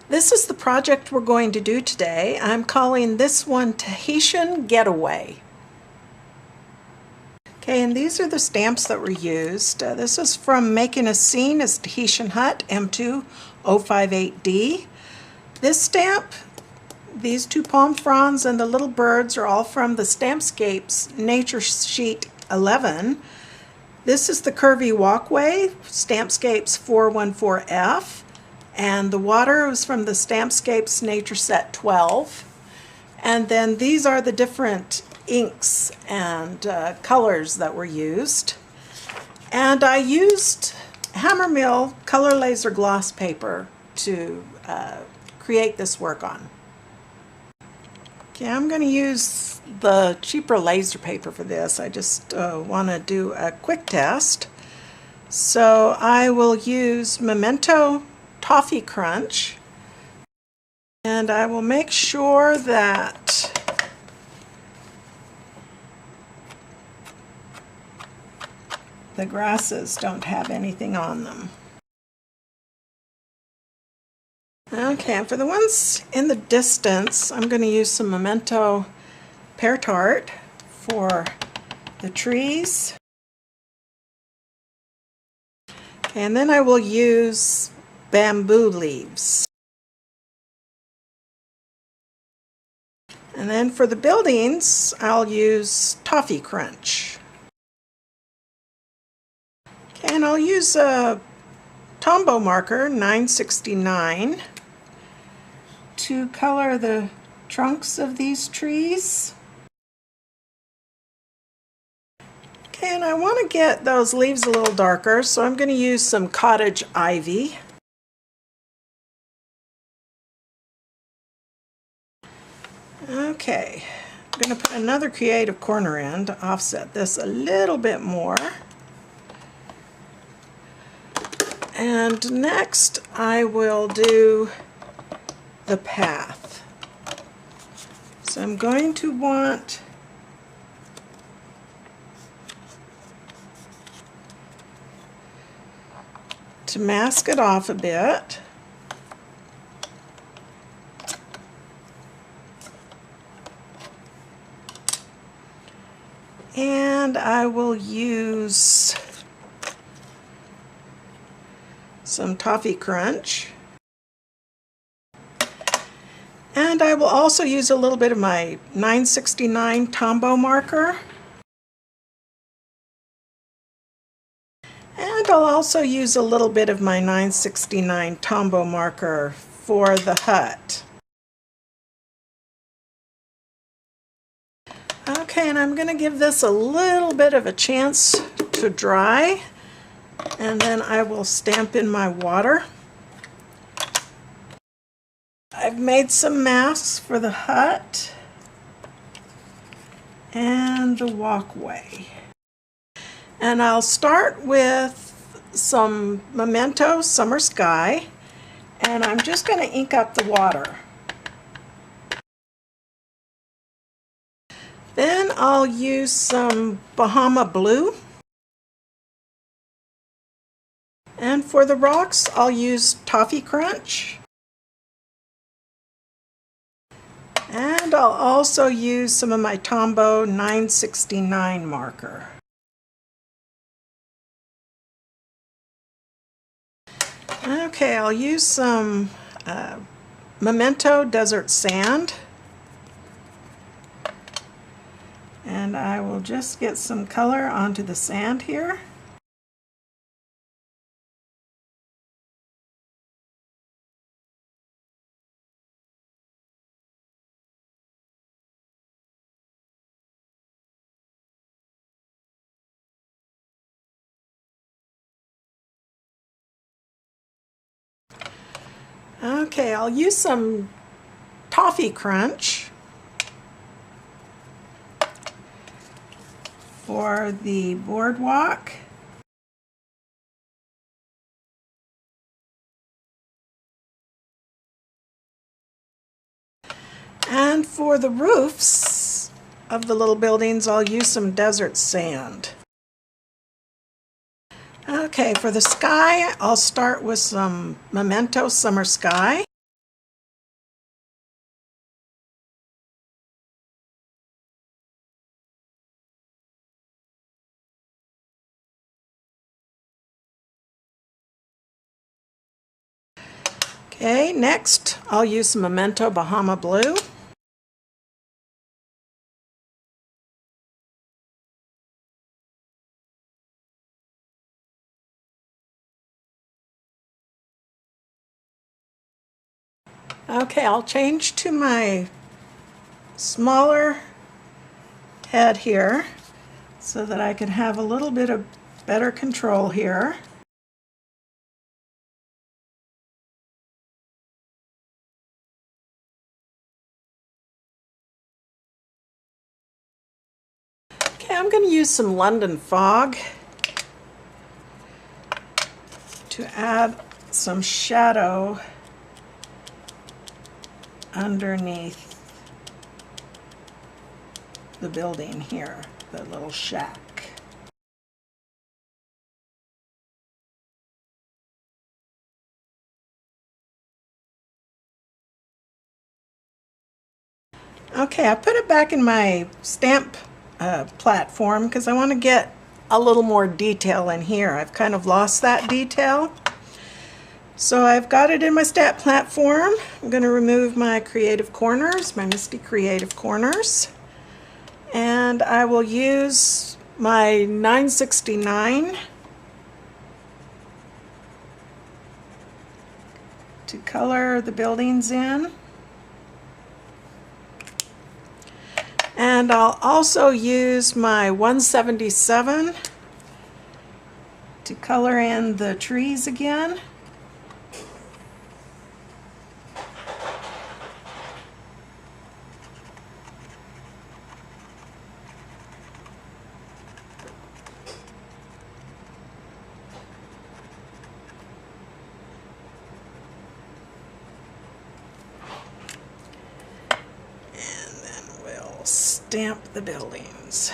This is the project we're going to do today. I'm calling this one Tahitian Getaway. Okay, and these are the stamps that were used. This is from Making a Scene as Tahitian Hut M2058D. This stamp, these two palm fronds and the little birds are all from the Stampscapes Nature Sheet 11. This is the Curvy Walkway, Stampscapes 414F. And the water was from the Stampscapes Nature Set 12. And then these are the different inks and colors that were used. And I used Hammermill color laser gloss paper to create this work on. Okay, I'm going to use the cheaper laser paper for this. I just want to do a quick test. So I will use Memento Toffee Crunch, and I will make sure that the grasses don't have anything on them. Okay, and for the ones in the distance, I'm going to use some Memento Pear Tart for the trees. And then I will use bamboo leaves. And then for the buildings, I'll use Toffee Crunch. Okay, and I'll use a Tombow marker, 969, to color the trunks of these trees. Okay, and I want to get those leaves a little darker, so I'm going to use some Cottage ivy. Okay, I'm going to put another creative corner in to offset this a little bit more. And next I will do the path. So I'm going to want to mask it off a bit. And I will use some Toffee Crunch. And I will also use a little bit of my 969 Tombow marker. And I'll also use a little bit of my 969 Tombow marker for the hut. Okay, and I'm going to give this a little bit of a chance to dry, and then I will stamp in my water. I've made some masks for the hut and the walkway. And I'll start with some Memento Summer Sky, and I'm just going to ink up the water. Then I'll use some Bahama blue. And for the rocks, I'll use Toffee Crunch. And I'll also use some of my Tombow 969 marker. Okay, I'll use some Memento Desert Sand. And I will just get some color onto the sand here. Okay, I'll use some Toffee Crunch for the boardwalk. And for the roofs of the little buildings, I'll use some desert sand. Okay, for the sky, I'll start with some Memento Summer Sky. Okay, next I'll use some Memento Bahama Blue. Okay, I'll change to my smaller head here so that I can have a little bit of better control here. Okay, I'm going to use some London Fog to add some shadow underneath the building here, the little shack. Okay, I put it back in my stamp platform because I want to get a little more detail in here. I've kind of lost that detail. So I've got it in my stamp platform. I'm going to remove my creative corners, my Misty Creative Corners. And I will use my 969 to color the buildings in. And I'll also use my 177 to color in the trees again. Stamp the buildings.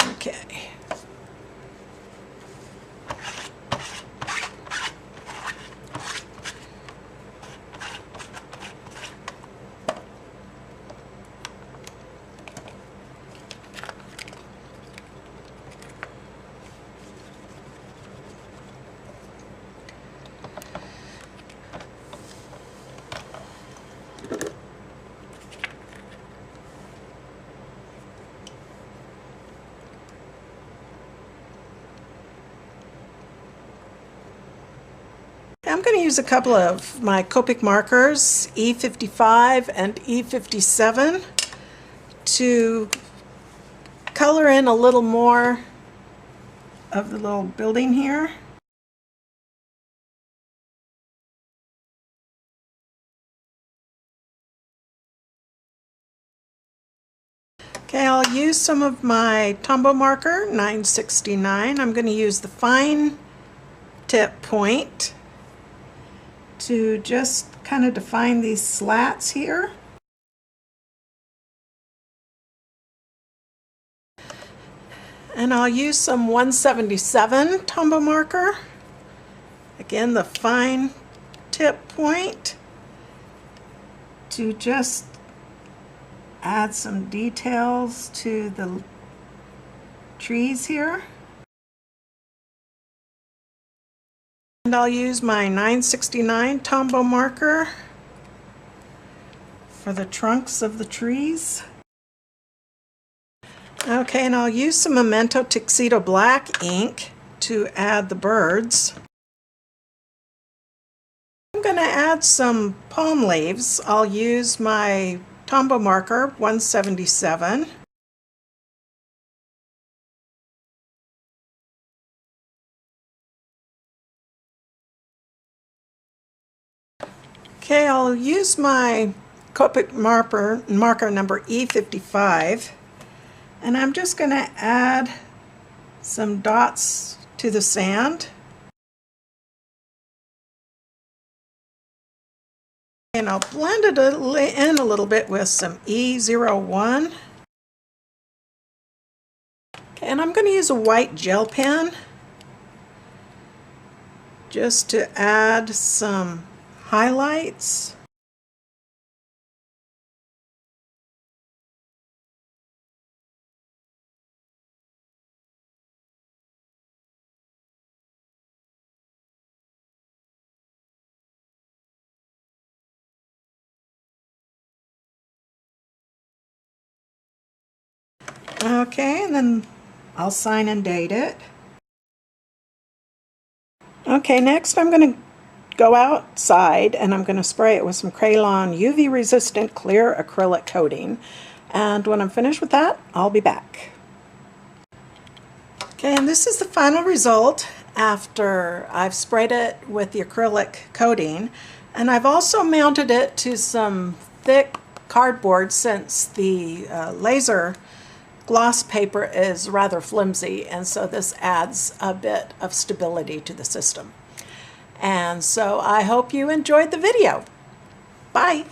Okay. I'm going to use a couple of my Copic markers, E55 and E57, to color in a little more of the little building here. Okay, I'll use some of my Tombow marker, 969. I'm going to use the fine tip point to just kind of define these slats here. And I'll use some 177 Tombow marker. Again, the fine tip point to just add some details to the trees here. And I'll use my 969 Tombow marker for the trunks of the trees. Okay, and I'll use some Memento Tuxedo black ink to add the birds. I'm going to add some palm leaves. I'll use my Tombow marker, 177. Okay, I'll use my Copic marker number E55, and I'm just going to add some dots to the sand. And I'll blend it in a little bit with some E01. Okay, and I'm going to use a white gel pen just to add some highlights. Okay, and then I'll sign and date it. Okay, next I'm going to go outside and I'm going to spray it with some Kraylon UV resistant clear acrylic coating. And when I'm finished with that, I'll be back. Okay, and this is the final result after I've sprayed it with the acrylic coating. And I've also mounted it to some thick cardboard since the laser gloss paper is rather flimsy, and so this adds a bit of stability to the system. And so I hope you enjoyed the video. Bye.